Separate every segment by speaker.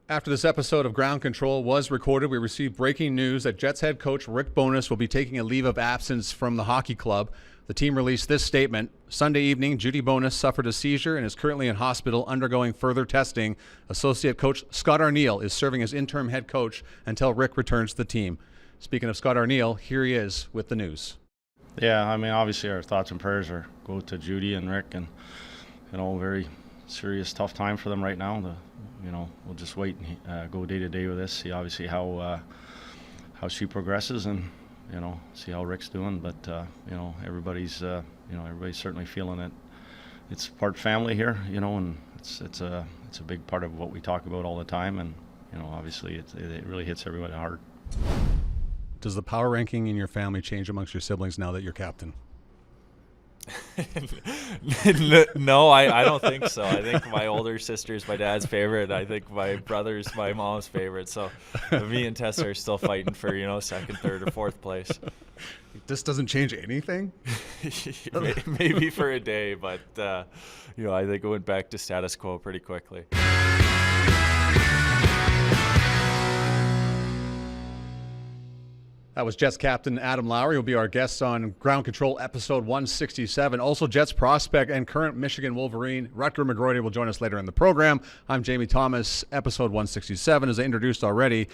Speaker 1: After this episode of Ground Control was recorded, we received breaking news that Jets head coach Rick Bowness will be taking a leave of absence from the hockey club. The team released this statement. Sunday evening, Judy Bowness suffered a seizure and is currently in hospital undergoing further testing. Associate coach Scott Arniel is serving as interim head coach until Rick returns to the team. Speaking of Scott Arniel, here he is with the news.
Speaker 2: Yeah, I mean, obviously our thoughts and prayers go to Judy and Rick, and very serious, tough time for them right now. We'll just wait and go day to day with this. See obviously how she progresses, and see how Rick's doing. But everybody's certainly feeling it. It's part family here, and it's a big part of what we talk about all the time. And obviously it really hits everybody hard.
Speaker 1: Does the power ranking in your family change amongst your siblings now that you're captain?
Speaker 3: No, I don't think so. I think my older sister's my dad's favorite. I think my brother's my mom's favorite. So me and Tessa are still fighting for, second, third, or fourth place.
Speaker 1: This doesn't change anything?
Speaker 3: Maybe for a day, but, I think it went back to status quo pretty quickly.
Speaker 1: That was Jets captain Adam Lowry, who will be our guest on Ground Control episode 167. Also, Jets prospect and current Michigan Wolverine Rutger McGroarty will join us later in the program. I'm Jamie Thomas, episode 167. As I introduced already,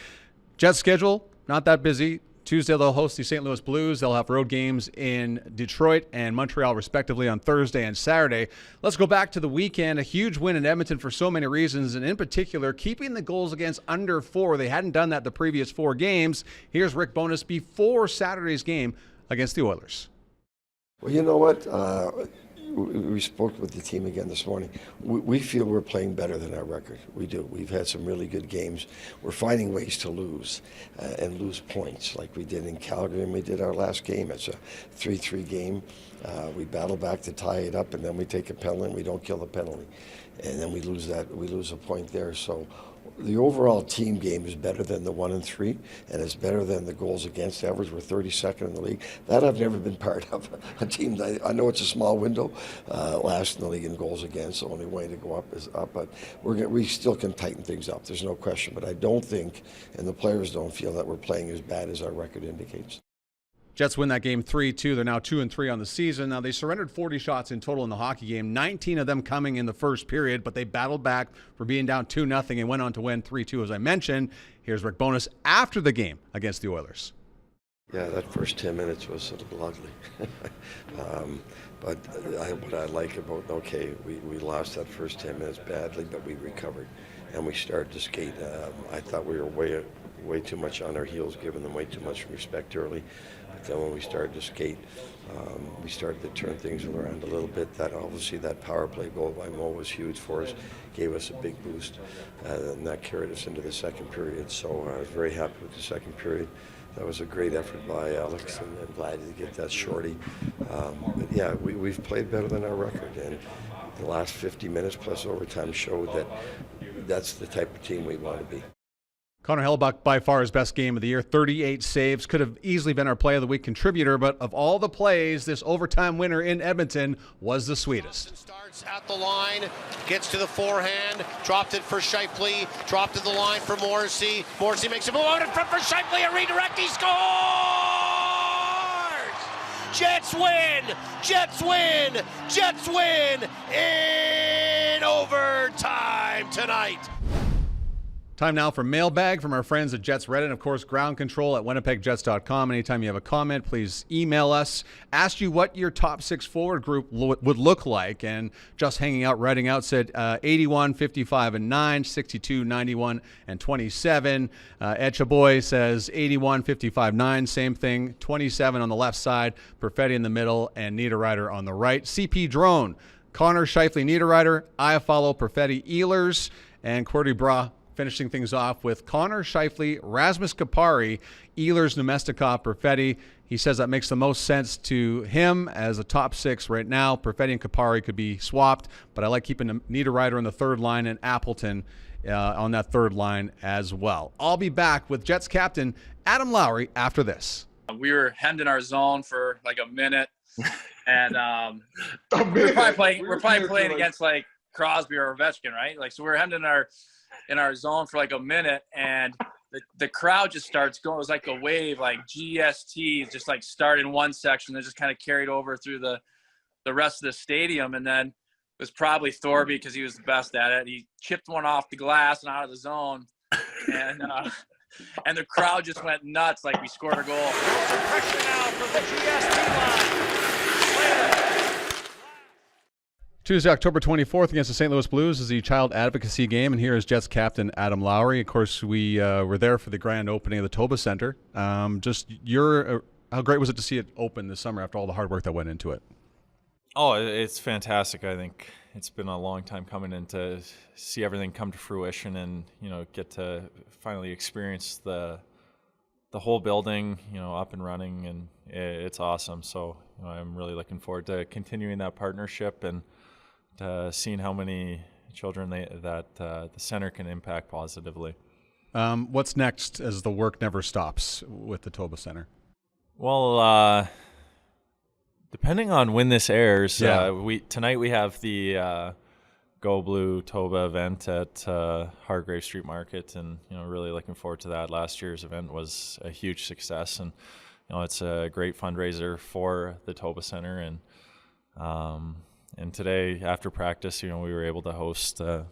Speaker 1: Jets schedule, not that busy. Tuesday, they'll host the St. Louis Blues. They'll have road games in Detroit and Montreal, respectively, on Thursday and Saturday. Let's go back to the weekend. A huge win in Edmonton for so many reasons, and in particular, keeping the goals against under 4. They hadn't done that the previous 4 games. Here's Rick Bowness before Saturday's game against the Oilers.
Speaker 4: Well, you know what? We spoke with the team again this morning. We feel we're playing better than our record. We do. We've had some really good games. We're finding ways to lose and lose points like we did in Calgary and we did our last game. It's a 3-3 game. We battle back to tie it up, and then we take a penalty and we don't kill the penalty. And then we lose a point there. So the overall team game is better than the 1-3, and it's better than the goals against average. We're 32nd in the league. That I've never been part of. A team, I know it's a small window, last in the league in goals against. The only way to go up is up, but we still can tighten things up. There's no question. But I don't think, and the players don't feel that we're playing as bad as our record indicates.
Speaker 1: Jets win that game 3-2. They're now 2-3 on the season. Now, they surrendered 40 shots in total in the hockey game, 19 of them coming in the first period, but they battled back for being down 2-0 and went on to win 3-2, as I mentioned. Here's Rick Bowness after the game against the Oilers.
Speaker 4: Yeah, that first 10 minutes was a little ugly. But what I like about, we lost that first 10 minutes badly, but we recovered, and we started to skate. I thought we were way too much on our heels, giving them way too much respect early. But then when we started to skate, we started to turn things around a little bit. That power play goal by Mo was huge for us, gave us a big boost, and that carried us into the second period. So I was very happy with the second period. That was a great effort by Alex, and I'm glad to get that shorty. But yeah, we've played better than our record, and the last 50 minutes plus overtime showed that that's the type of team we want to be.
Speaker 1: Connor Hellebuck, by far his best game of the year, 38 saves. Could have easily been our Play of the Week contributor, but of all the plays, this overtime winner in Edmonton was the sweetest.
Speaker 5: Starts at the line, gets to the forehand, dropped it for Shifley, dropped to the line for Morrissey. Morrissey makes a move out in front for Shifley, a redirect, he scores! Jets win! Jets win! Jets win in overtime tonight.
Speaker 1: Time now for Mailbag from our friends at Jets Reddit. And of course, Ground Control at winnipegjets.com. Anytime you have a comment, please email us. Asked you what your top 6 forward group would look like. And just hanging out, writing out, said 81, 55, and 9, 62, 91, and 27. Ed Chaboy says 81, 55, 9. Same thing. 27 on the left side. Perfetti in the middle. And Niederreiter on the right. CP Drone. Connor, Shifley, Niederreiter. Iafallo, Perfetti, Ehlers. And Cordy Bra finishing things off with Connor, Shifley, Rasmus Kupari, Ehlers, Nemestikov, Perfetti. He says that makes the most sense to him as a top 6 right now. Perfetti and Kupari could be swapped, but I like keeping Niederreiter on the third line and Appleton on that third line as well. I'll be back with Jets captain Adam Lowry after this.
Speaker 6: We were hemmed in our zone for like a minute, and we're probably playing against like Crosby or Ovechkin, right? Like, so we're hemmed in our in our zone for like a minute, and the crowd just starts going. It was like a wave, like GST just like started in one section, then just kind of carried over through the rest of the stadium, and then it was probably Thorby because he was the best at it. He chipped one off the glass and out of the zone, and the crowd just went nuts like we scored a goal.
Speaker 5: Pressure now from the GST line.
Speaker 1: Tuesday, October 24th against the St. Louis Blues is the child advocacy game, and here is Jets captain Adam Lowry. Of course, we were there for the grand opening of the TOBA Centre. How great was it to see it open this summer after all the hard work that went into it?
Speaker 3: Oh, it's fantastic. I think it's been a long time coming, and to see everything come to fruition and, get to finally experience the whole building, up and running, and it's awesome. So I'm really looking forward to continuing that partnership and seeing how many children that the center can impact positively.
Speaker 1: What's next as the work never stops with the TOBA Centre?
Speaker 3: Well, depending on when this airs,
Speaker 1: Yeah.
Speaker 3: Tonight we have the Go Blue TOBA event at Hargrave Street Market, and really looking forward to that. Last year's event was a huge success, and it's a great fundraiser for the TOBA Centre, and today after practice, we were able to host some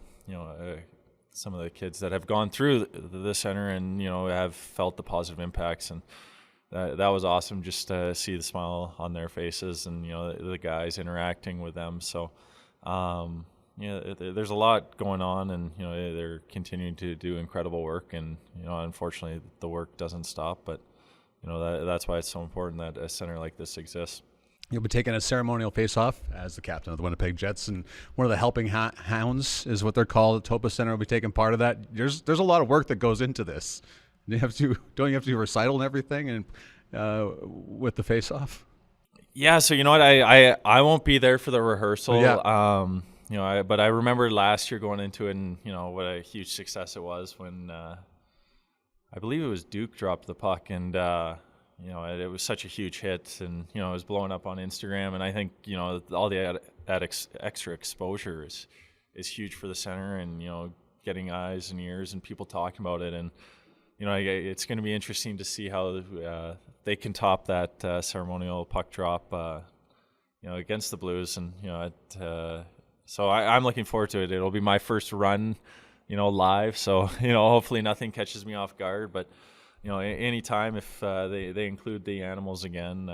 Speaker 3: of the kids that have gone through the center and have felt the positive impacts, and that was awesome just to see the smile on their faces and the guys interacting with them. So there's a lot going on, and they're continuing to do incredible work, and unfortunately the work doesn't stop, but that's why it's so important that a center like this exists.
Speaker 1: You'll be taking a ceremonial face-off as the captain of the Winnipeg Jets, and one of the helping hounds is what they're called. The TOBA Centre will be taking part of that. There's a lot of work that goes into this. Don't you have to do recital and everything, and with the face-off?
Speaker 3: Yeah. So you know what, I won't be there for the rehearsal.
Speaker 1: Yeah.
Speaker 3: But I remember last year going into it, and what a huge success it was when I believe it was Duke dropped the puck, and it was such a huge hit, and it was blowing up on Instagram, and I think all the extra exposure is huge for the center, and getting eyes and ears and people talking about it, and it's going to be interesting to see how they can top that ceremonial puck drop against the Blues, and so I'm looking forward to it. It'll be my first run live, so hopefully nothing catches me off guard, but anytime if they include the animals again,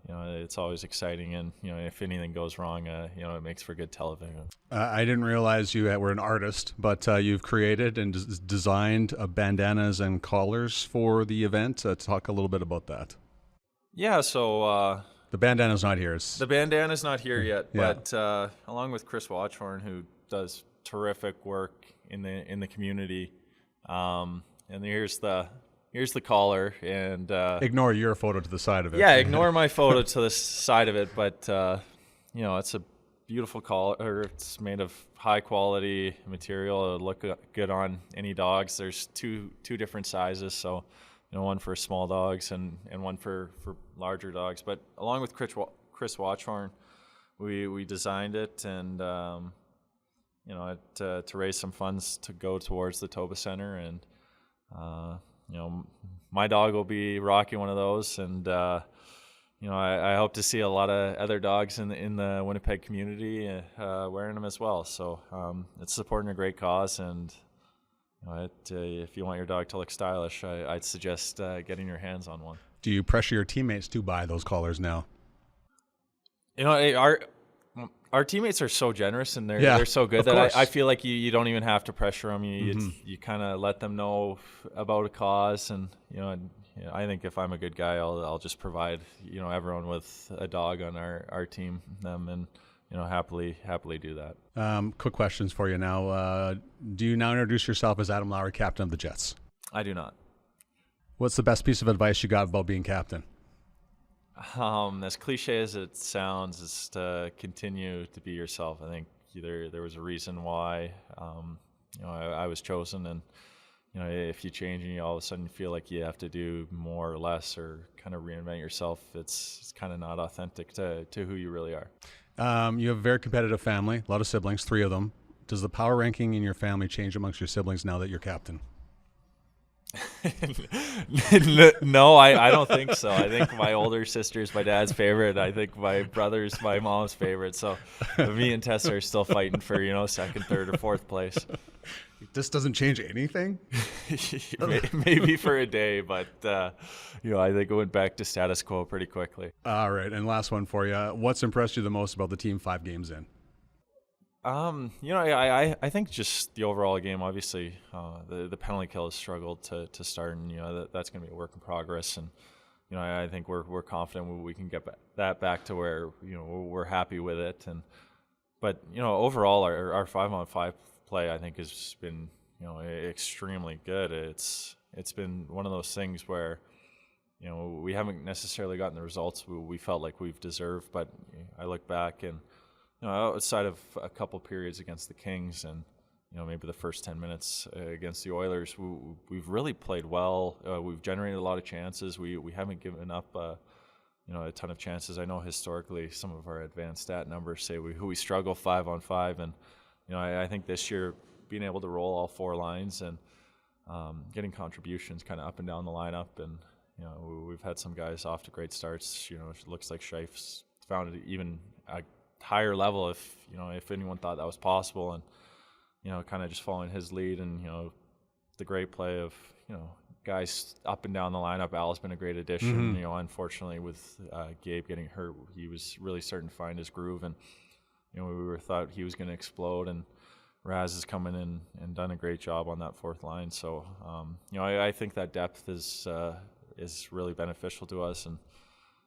Speaker 3: it's always exciting, and if anything goes wrong, it makes for good television.
Speaker 1: I didn't realize you were an artist, but you've created and designed bandanas and collars for the event. Talk a little bit about that.
Speaker 3: Yeah, so
Speaker 1: the bandana's not here.
Speaker 3: The bandana's not here yet,
Speaker 1: Yeah.
Speaker 3: but along with Chris Watchhorn, who does terrific work in the community, and here's the collar, and
Speaker 1: Ignore your photo to the side of it.
Speaker 3: yeah, ignore my photo to the side of it, but it's a beautiful collar. It's made of high quality material. It'll look good on any dogs. There's two different sizes, so one for small dogs and one for larger dogs. But along with Chris Watchhorn, we designed it, and to raise some funds to go towards the TOBA Centre, and my dog will be rocking one of those, and I hope to see a lot of other dogs in the Winnipeg community wearing them as well. So it's supporting a great cause, and if you want your dog to look stylish, I'd suggest getting your hands on one.
Speaker 1: Do you pressure your teammates to buy those collars now?
Speaker 3: Our teammates are so generous, and
Speaker 1: Yeah,
Speaker 3: they're so good
Speaker 1: of
Speaker 3: that
Speaker 1: course.
Speaker 3: I feel like you don't even have to pressure them. You kind of let them know about a cause, and I think if I'm a good guy, I'll just provide everyone with a dog on our team, and happily do that.
Speaker 1: Quick questions for you now. Do you now introduce yourself as Adam Lowry, captain of the Jets?
Speaker 3: I do not.
Speaker 1: What's the best piece of advice you got about being captain?
Speaker 3: As cliche as it sounds, is to continue to be yourself. I think there was a reason why I was chosen, and if you change and you all of a sudden feel like you have to do more or less or kind of reinvent yourself, it's kind of not authentic to who you really are.
Speaker 1: You have a very competitive family, a lot of siblings, 3 of them. Does the power ranking in your family change amongst your siblings now that you're captain?
Speaker 3: No, I don't think so. I think my older sister's my dad's favorite. I think my brother's my mom's favorite. So me and Tessa are still fighting for, second, third, or fourth place.
Speaker 1: This doesn't change anything?
Speaker 3: Maybe for a day, but I think it went back to status quo pretty quickly.
Speaker 1: All right, and last one for you. What's impressed you the most about the team 5 games in?
Speaker 3: I think just the overall game. Obviously, the penalty kill has struggled to start, and that's going to be a work in progress. And I think we're confident we can get that back to where we're happy with it. But overall, our 5-on-5 play, I think, has been extremely good. It's been one of those things where we haven't necessarily gotten the results we felt like we've deserved. But I look back and outside of a couple periods against the Kings and maybe the first 10 minutes against the Oilers, we've really played well. We've generated a lot of chances. We haven't given up a ton of chances. I know historically some of our advanced stat numbers say we struggle 5-on-5, and I think this year being able to roll all 4 lines and getting contributions kind of up and down the lineup, and we've had some guys off to great starts. It looks like Scheif's found it even a higher level if anyone thought that was possible, and kind of just following his lead, and the great play of guys up and down the lineup. Al's been a great addition. Unfortunately with Gabe getting hurt, he was really starting to find his groove, and we thought he was going to explode, and Raz has come in and done a great job on that 4th line. So I think that depth is really beneficial to us, and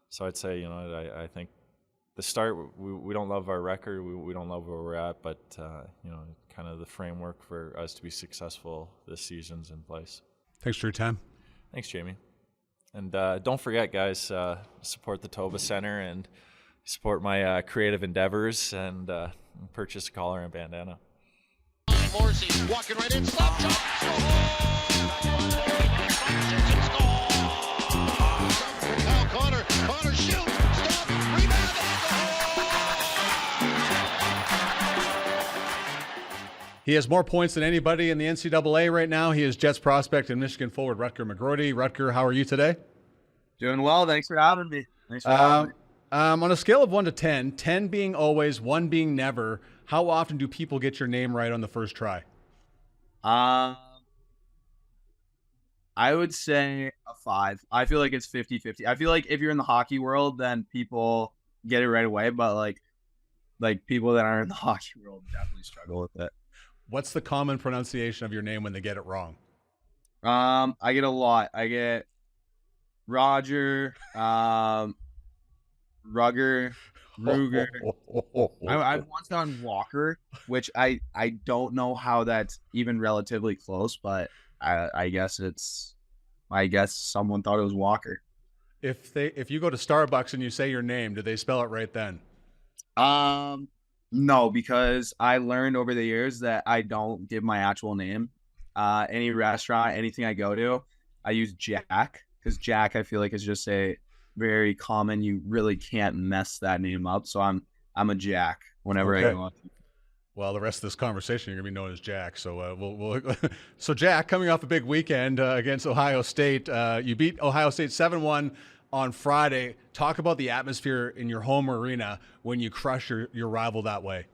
Speaker 3: so I'd say I think the start, we don't love our record, we don't love where we're at, but kind of the framework for us to be successful this season's in place.
Speaker 1: Thanks for your time.
Speaker 3: Thanks, Jamie. And don't forget, guys, support the TOBA Centre and support my creative endeavors, and purchase a collar and bandana.
Speaker 5: Morrissey walking right in, slap shot. Now Connor shoots, stop, rebound,
Speaker 1: He has more points than anybody in the NCAA right now. He is Jets prospect and Michigan forward Rutger McGroarty. Rutger, how are you today?
Speaker 7: Doing well. Thanks for having me.
Speaker 1: On a scale of 1 to 10, 10 being always, 1 being never, how often do people get your name right on the first try?
Speaker 7: I would say a 5. I feel like it's 50-50. I feel like if you're in the hockey world, then people get it right away. But like people that aren't in the hockey world definitely struggle with it.
Speaker 1: What's the common pronunciation of your name when they get it wrong?
Speaker 7: I get a lot. I get Roger, Rugger, Ruger. I've once done Walker, which I don't know how that's even relatively close, but I guess someone thought it was Walker.
Speaker 1: If you go to Starbucks and you say your name, do they spell it right then?
Speaker 7: No, because I learned over the years that I don't give my actual name. Any restaurant, anything I go to, I use Jack, because Jack I feel like is just a very common. You really can't mess that name up. So I'm a Jack whenever I go on.
Speaker 1: Well, the rest of this conversation, you're gonna be known as Jack. So so Jack, coming off a big weekend against Ohio State, you beat Ohio State 7-1 on Friday. Talk about the atmosphere in your home arena when you crush your rival that way.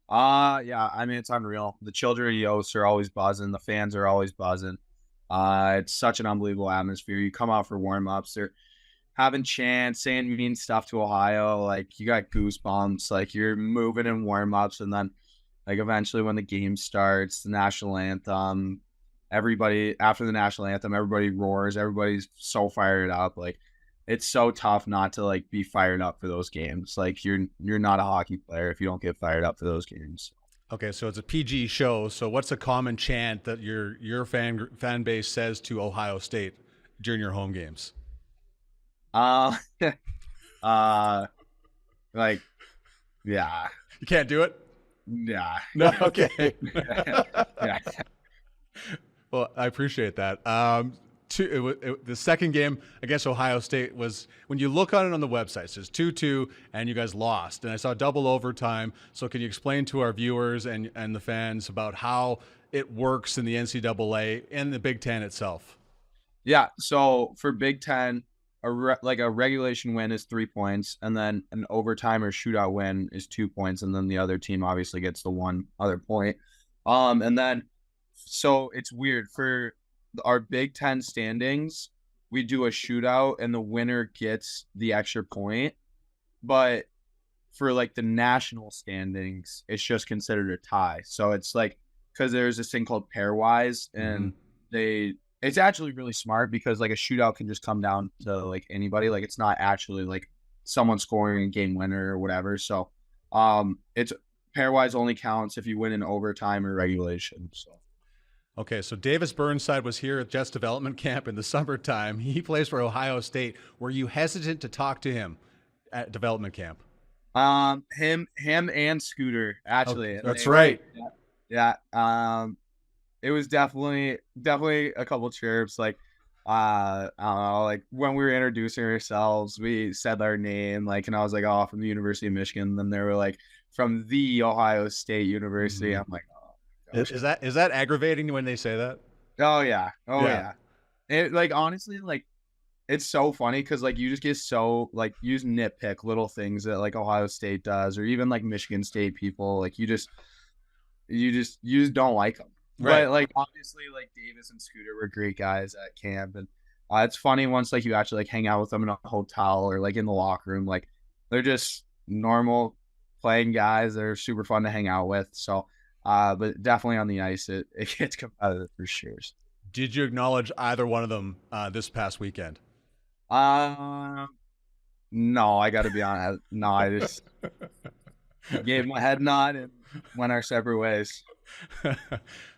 Speaker 7: Yeah, I mean, it's unreal. The children of Yost are always buzzing. The fans are always buzzing. It's such an unbelievable atmosphere. You come out for warm-ups, they're having chants, saying mean stuff to Ohio. Like, you got goosebumps. Like, you're moving in warm-ups, and then like eventually when the game starts, the national anthem, everybody after the national anthem, everybody roars. Everybody's so fired up. Like, it's so tough not to like be fired up for those games. Like, you're not a hockey player if you don't get fired up for those games.
Speaker 1: Okay, so it's a PG show. So what's a common chant that your fan base says to Ohio State during your home games?
Speaker 7: Like, yeah.
Speaker 1: You can't do it?
Speaker 7: Yeah.
Speaker 1: No, okay.
Speaker 7: Yeah.
Speaker 1: Well, I appreciate that. the second game against Ohio State was, when you look on it on the website, it says 2-2 and you guys lost. And I saw double overtime. So can you explain to our viewers and the fans about how it works in the NCAA and the Big Ten itself?
Speaker 7: Yeah. So for Big Ten, a regulation win is 3 points, and then an overtime or shootout win is 2 points, and then the other team obviously gets the one other point. And then, so it's weird for our Big Ten standings. We do a shootout, and the winner gets the extra point. But for like the national standings, it's just considered a tie. So it's like, because there's this thing called pairwise, and it's actually really smart, because like a shootout can just come down to like anybody. Like it's not actually like someone scoring a game winner or whatever. So it's pairwise only counts if you win in overtime or regulation. So
Speaker 1: okay, so Davis Burnside was here at Jets development camp in the summertime. He plays for Ohio State. Were you hesitant to talk to him at development camp?
Speaker 7: Him and Scooter, actually.
Speaker 1: That's right.
Speaker 7: Yeah. It was definitely a couple chirps. Like, I don't know, like when we were introducing ourselves, we said our name, like, and I was like, oh, from the University of Michigan. And then they were like, from the Ohio State University. I'm like, oh,
Speaker 1: is that aggravating when they say that?
Speaker 7: oh yeah. It, like, honestly, like, it's so funny because like you just get so like, you just nitpick little things that like Ohio State does, or even like Michigan State people. Like you just don't like them.
Speaker 1: Right.
Speaker 7: But like obviously like Davis and Scooter were great guys at camp, and it's funny once like you actually like hang out with them in a hotel or like in the locker room. Like they're just normal playing guys. They're super fun to hang out with. So but definitely on the ice it gets competitive for sure.
Speaker 1: Did you acknowledge either one of them this past weekend?
Speaker 7: No, I got to be honest. No, I just gave my head nod and went our separate ways.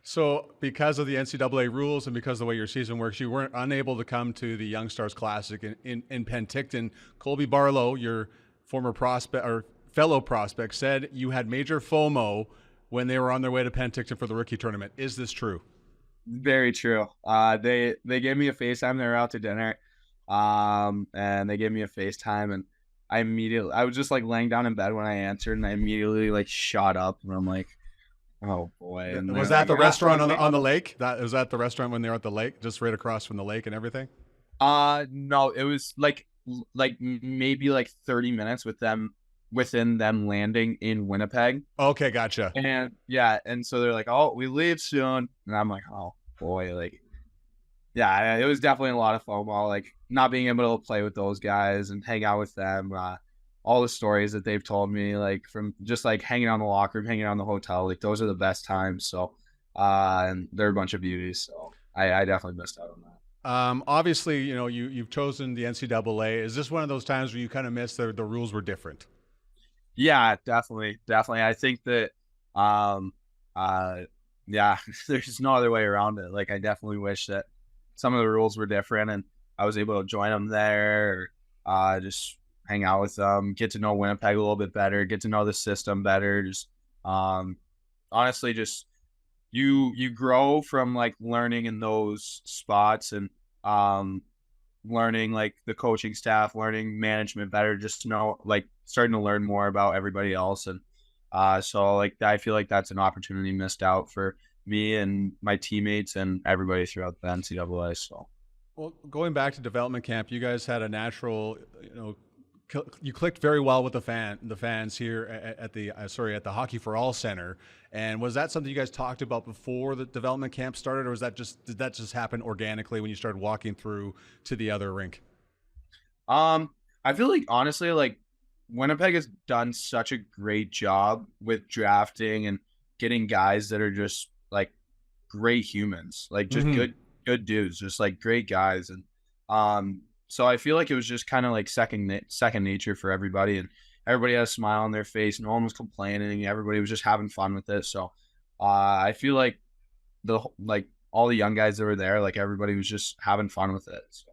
Speaker 1: So because of the NCAA rules and because of the way your season works, you weren't unable to come to the Young Stars Classic in Penticton. Colby Barlow, your former prospect or fellow prospect, said you had major FOMO when they were on their way to Penticton for the rookie tournament. Is this true?
Speaker 7: Very true. They gave me a FaceTime. They were out to dinner, and they gave me a FaceTime, and I was just like laying down in bed when I answered, and I immediately like shot up, and I'm like, oh boy. And
Speaker 1: was that the restaurant on the lake? Was that the restaurant when they were at the lake, just right across from the lake and everything?
Speaker 7: No, it was like maybe like 30 minutes within them landing in Winnipeg.
Speaker 1: Okay, gotcha.
Speaker 7: And yeah, and so they're like, oh, we leave soon, and I'm like, oh boy, like, yeah, it was definitely a lot of FOMO, like not being able to play with those guys and hang out with them. All the stories that they've told me, like from just like hanging out in the locker room, hanging out in the hotel, like those are the best times. So, and they're a bunch of beauties. So I definitely missed out on that.
Speaker 1: Obviously, you know, you've chosen the NCAA. Is this one of those times where you kind of miss the rules were different?
Speaker 7: Yeah, definitely. I think that, yeah, there's no other way around it. Like I definitely wish that some of the rules were different and I was able to join them there, or, just hang out with them, get to know Winnipeg a little bit better, get to know the system better. Just, honestly, just you grow from like learning in those spots and, learning like the coaching staff, learning management better, just to know, like starting to learn more about everybody else. And, so like, I feel like that's an opportunity missed out for me and my teammates and everybody throughout the NCAA. So,
Speaker 1: well, going back to development camp, you guys had a natural, you clicked very well with the fans here at the Hockey for All Center. And was that something you guys talked about before the development camp started, or did that just happen organically when you started walking through to the other rink?
Speaker 7: I feel like honestly, like Winnipeg has done such a great job with drafting and getting guys that are just like great humans, like just good dudes, just like great guys. And, so I feel like it was just kind of like second nature for everybody, and everybody had a smile on their face. No one was complaining. Everybody was just having fun with it. So I feel like all the young guys that were there, like everybody was just having fun with it. So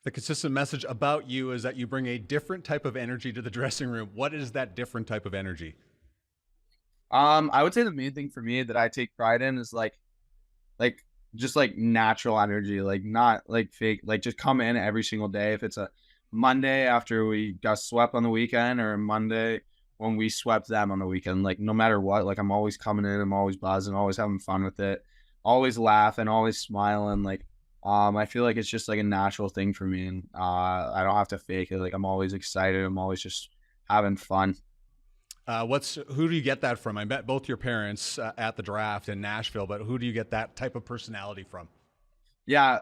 Speaker 1: the consistent message about you is that you bring a different type of energy to the dressing room. What is that different type of energy?
Speaker 7: I would say the main thing for me that I take pride in is like just like natural energy, like not like fake, like just come in every single day. If it's a Monday after we got swept on the weekend, or a Monday when we swept them on the weekend, like no matter what, like I'm always coming in, I'm always buzzing, always having fun with it, always laughing, always smiling. Like, I feel like it's just like a natural thing for me, and I don't have to fake it. Like I'm always excited. I'm always just having fun.
Speaker 1: Who do you get that from? I met both your parents at the draft in Nashville, but who do you get that type of personality from?
Speaker 7: Yeah,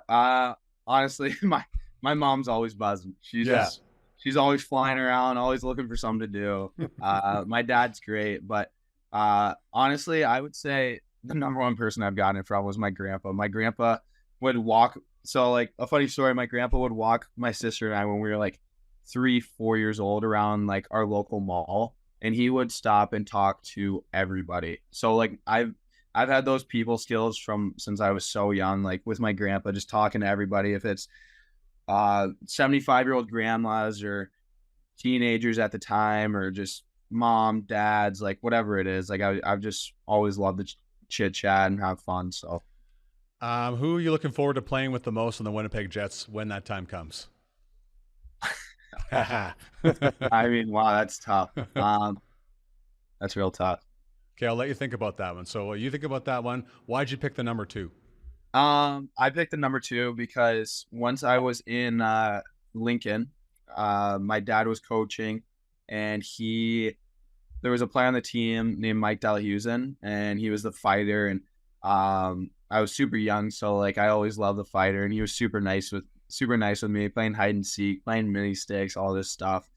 Speaker 7: honestly, my mom's always buzzing. She's always flying around, always looking for something to do. My dad's great, but honestly, I would say the number one person I've gotten it from was my grandpa. My grandpa would walk. So, like, a funny story, my grandpa would walk my sister and I when we were like 3-4 years old around like our local mall, and he would stop and talk to everybody. So, like, I've had those people skills from since I was so young, like with my grandpa, just talking to everybody. If it's 75-year-old grandmas or teenagers at the time, or just mom, dads, like whatever it is, like I've just always loved to chit chat and have fun. So
Speaker 1: who are you looking forward to playing with the most on the Winnipeg Jets when that time comes?
Speaker 7: I mean, wow, that's tough. That's real tough.
Speaker 1: Okay, I'll let you think about that one. So while you think about that one, why'd you pick the number 2?
Speaker 7: I picked the number 2 because once I was in Lincoln, my dad was coaching, and there was a player on the team named Mike Delahuzin, and he was the fighter, and I was super young, so like I always loved the fighter, and he was super nice with me, playing hide and seek, playing mini sticks, all this stuff,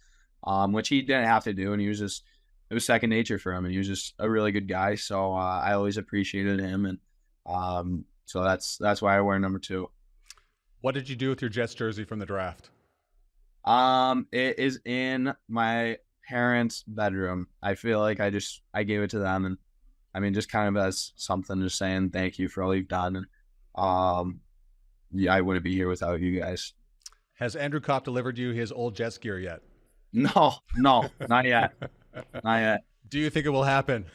Speaker 7: which he didn't have to do, and it was second nature for him, and he was just a really good guy. So I always appreciated him, and so that's why I wear number 2.
Speaker 1: What did you do with your Jets jersey from the draft?
Speaker 7: It is in my parents' bedroom. I feel like I gave it to them, and I mean, just kind of as something, just saying thank you for all you've done. And yeah, I wouldn't be here without you guys.
Speaker 1: Has Andrew Kopp delivered you his old Jets gear yet?
Speaker 7: No, not yet. Not yet.
Speaker 1: Do you think it will happen?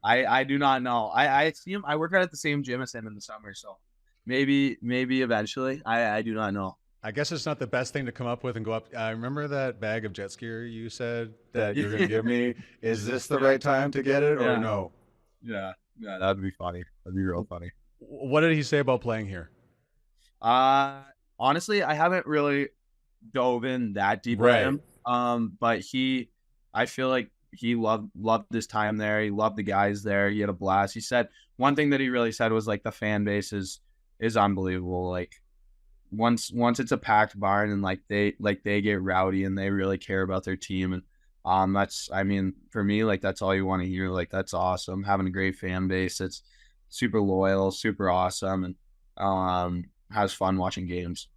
Speaker 7: I do not know. I see him. I work out at the same gym as him in the summer, so maybe eventually. I do not know.
Speaker 1: I guess it's not the best thing to come up with and go up. I remember that bag of Jets gear you said that you're going to give me. Is this the right time to get it or no?
Speaker 7: Yeah, that'd be funny. That'd be real funny.
Speaker 1: What did he say about playing here?
Speaker 7: Honestly, I haven't really dove in that deep with him. But I feel like he loved his time there. He loved the guys there. He had a blast. He said one thing that he really said was like the fan base is unbelievable. Like once it's a packed barn, and like they get rowdy and they really care about their team, and I mean, for me, like that's all you want to hear. Like that's awesome. Having a great fan base. It's super loyal, super awesome, and has fun watching games.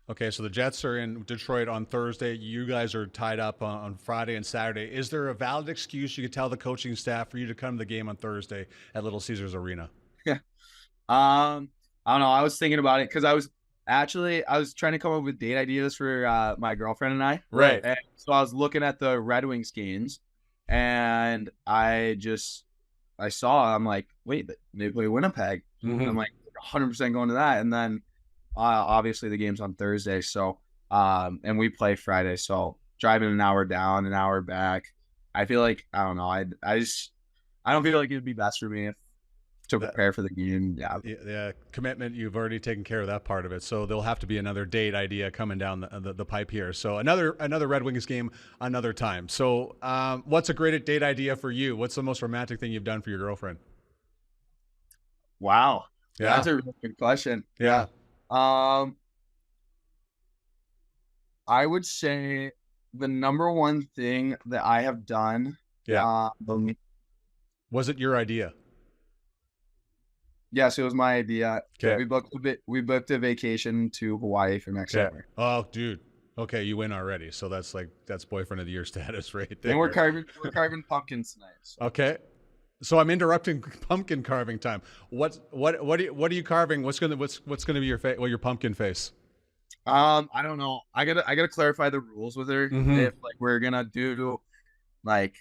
Speaker 1: Okay, so the Jets are in Detroit on Thursday. You guys are tied up on Friday and Saturday. Is there a valid excuse you could tell the coaching staff for you to come to the game on Thursday at Little Caesars Arena?
Speaker 7: Yeah. I don't know. I was thinking about it because I was trying to come up with date ideas for my girlfriend and I.
Speaker 1: Right.
Speaker 7: And so I was looking at the Red Wings games, and I'm like, wait, they play Winnipeg. Mm-hmm. I'm like 100% going to that. And then obviously the game's on Thursday, so and we play Friday, so driving an hour down, an hour back, I feel like I don't know. I don't feel like it'd be best for me to prepare for the game.
Speaker 1: Yeah, commitment. You've already taken care of that part of it, so there'll have to be another date idea coming down the pipe here. So another Red Wings game another time. So what's a great date idea for you? What's the most romantic thing you've done for your girlfriend?
Speaker 7: Wow,
Speaker 1: yeah,
Speaker 7: that's a really good question.
Speaker 1: Yeah.
Speaker 7: I would say the number one thing that I have done.
Speaker 1: Yeah. Was it your idea?
Speaker 7: Yes, it was my idea.
Speaker 1: Okay.
Speaker 7: We booked a vacation to Hawaii for next summer.
Speaker 1: Oh, dude. Okay, you win already. So that's boyfriend of the year status right there.
Speaker 7: And we're carving pumpkins tonight. So.
Speaker 1: Okay. So I'm interrupting pumpkin carving time. What are you carving? What's gonna be your pumpkin face?
Speaker 7: I don't know. I gotta clarify the rules with her. Mm-hmm. If like we're gonna do like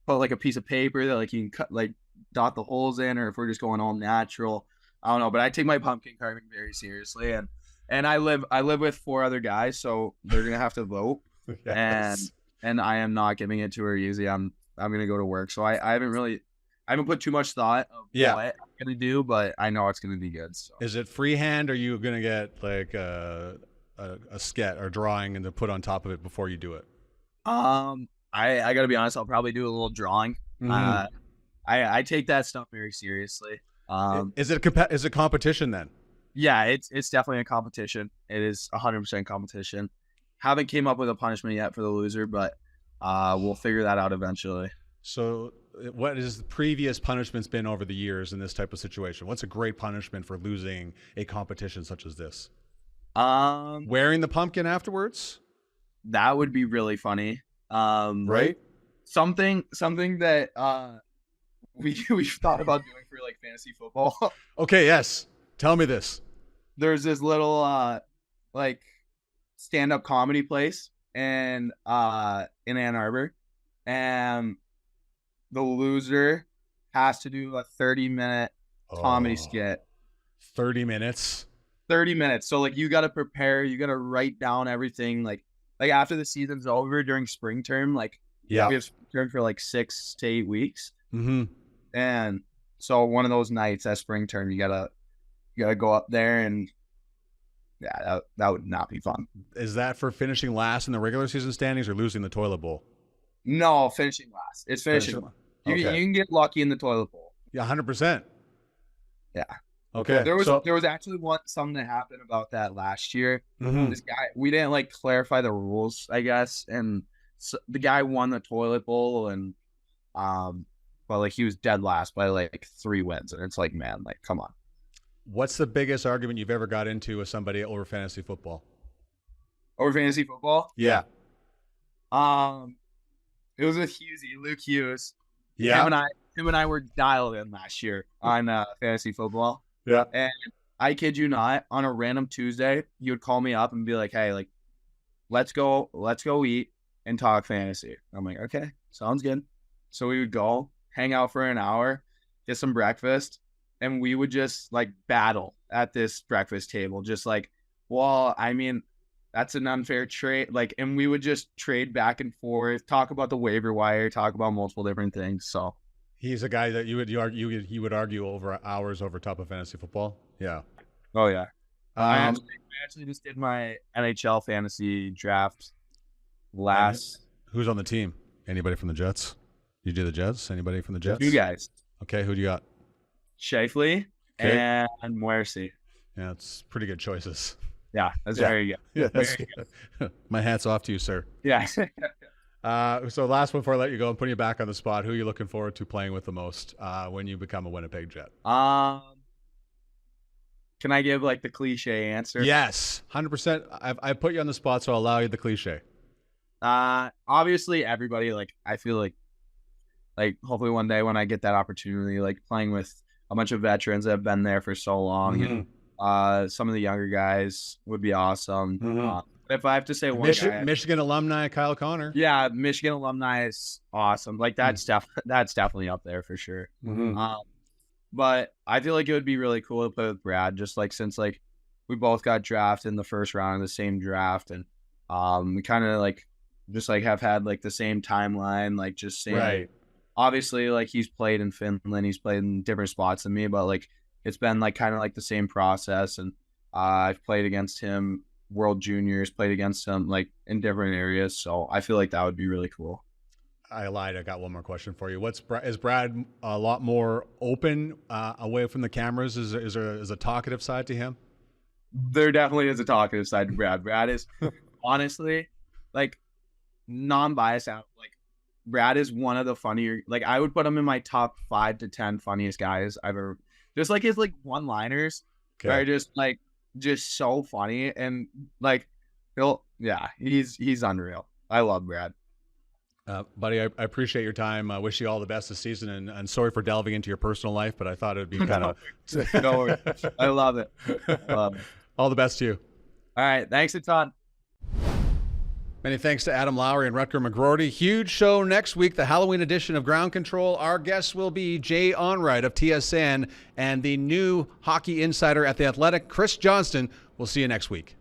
Speaker 7: put like a piece of paper that like you can cut, like dot the holes in, or if we're just going all natural. I don't know, but I take my pumpkin carving very seriously, and I live with 4 other guys, so they're gonna have to vote,
Speaker 1: Yes.
Speaker 7: and I am not giving it to her easy. I'm gonna go to work, so I haven't put too much thought of
Speaker 1: Yeah.
Speaker 7: what I'm gonna do, but I know it's gonna be good. So
Speaker 1: Is it freehand, or are you going to get like a sketch or drawing and to put on top of it before you do it?
Speaker 7: I gotta be honest, I'll probably do a little drawing.
Speaker 1: Mhm.
Speaker 7: I take that stuff very seriously.
Speaker 1: Is it is it competition then?
Speaker 7: Yeah, it's definitely a competition. It is 100% competition. Haven't came up with a punishment yet for the loser, but we'll figure that out eventually.
Speaker 1: So what has the previous punishments been over the years in this type of situation? What's a great punishment for losing a competition such as this? Wearing the pumpkin afterwards?
Speaker 7: That would be really funny.
Speaker 1: Right?
Speaker 7: Something that we've thought about doing for like fantasy football.
Speaker 1: Okay, yes. Tell me this.
Speaker 7: There's this little like stand-up comedy place in Ann Arbor, and the loser has to do a 30-minute comedy skit.
Speaker 1: 30 minutes.
Speaker 7: 30 minutes. So like you got to prepare, you got to write down everything. Like after the season's over during spring term, like
Speaker 1: Yeah.
Speaker 7: we have spring term for like 6 to 8 weeks,
Speaker 1: Mm-hmm.
Speaker 7: and so one of those nights at spring term, you gotta go up there, and yeah, that would not be fun.
Speaker 1: Is that for finishing last in the regular season standings or losing the toilet bowl?
Speaker 7: No, finishing last. It's finishing last. You can get lucky in the toilet bowl.
Speaker 1: Yeah, 100%.
Speaker 7: Yeah.
Speaker 1: Okay.
Speaker 7: There was actually something that happened about that last year.
Speaker 1: Mhm.
Speaker 7: This guy, we didn't like clarify the rules, I guess, and so the guy won the toilet bowl, and but like he was dead last by like 3 wins, and it's like, man, like come on.
Speaker 1: What's the biggest argument you've ever got into with somebody over fantasy football?
Speaker 7: Over fantasy football?
Speaker 1: Yeah.
Speaker 7: It was with Luke Hughes.
Speaker 1: Yeah.
Speaker 7: Him and I were dialed in last year on fantasy football.
Speaker 1: Yeah.
Speaker 7: And I kid you not, on a random Tuesday, he would call me up and be like, "Hey, like, let's go eat and talk fantasy." I'm like, "Okay, sounds good." So we would go hang out for an hour, get some breakfast, and we would just like battle at this breakfast table, just like, well, I mean, that's an unfair trade. Like, and we would just trade back and forth, talk about the waiver wire, talk about multiple different things. So
Speaker 1: He's a guy that you would argue over hours over top of fantasy football. Yeah.
Speaker 7: oh yeah. I actually just did my NHL fantasy draft last.
Speaker 1: Who's on the team? Anybody from the Jets? You do the Jets? Anybody from the Jets?
Speaker 7: 2 guys,
Speaker 1: Okay, who do you got?
Speaker 7: Shifley
Speaker 1: Okay.
Speaker 7: and Morrissey.
Speaker 1: Yeah, it's pretty good choices.
Speaker 7: Yeah, that's
Speaker 1: Yeah.
Speaker 7: very good.
Speaker 1: Yeah, that's
Speaker 7: Very
Speaker 1: good. My hat's off to you, sir.
Speaker 7: Yeah.
Speaker 1: So last one before I let you go, I'm putting you back on the spot. Who are you looking forward to playing with the most when you become a Winnipeg Jet?
Speaker 7: Can I give like the cliche answer?
Speaker 1: Yes, 100%. I've put you on the spot, so I'll allow you the cliche.
Speaker 7: Obviously everybody, like, I feel like hopefully one day when I get that opportunity, like playing with a bunch of veterans that have been there for so long, and some of the younger guys would be awesome. If I have to say one guy,
Speaker 1: Michigan alumni Kyle Connor.
Speaker 7: yeah, Michigan alumni is awesome. Like that's definitely up there for sure. But I feel like it would be really cool to play with Brad, just like since like we both got drafted in the first round of the same draft, and we kind of like just like have had like the same timeline, like just same.
Speaker 1: Right.
Speaker 7: Obviously, like he's played in Finland, he's played in different spots than me, but like it's been like kind of like the same process, and I've played against him World Juniors, played against him like in different areas, so I feel like that would be really cool.
Speaker 1: I lied. I got one more question for you. Is Brad a lot more open away from the cameras? Is there a talkative side to him?
Speaker 7: There definitely is a talkative side to Brad. Brad is honestly like non-biased out. Like Brad is one of the funnier. Like I would put him in my top 5 to 10 funniest guys I've ever. Just like his like one-liners are just so funny, and like he's unreal. I love Brad.
Speaker 1: Buddy, I appreciate your time. I wish you all the best this season, and sorry for delving into your personal life, but I thought it would be kind of.
Speaker 7: No worries. I love it.
Speaker 1: All the best to you.
Speaker 7: All right. Thanks a ton.
Speaker 1: Many thanks to Adam Lowry and Rutger McGroarty. Huge show next week, the Halloween edition of Ground Control. Our guests will be Jay Onright of TSN and the new hockey insider at The Athletic, Chris Johnston. We'll see you next week.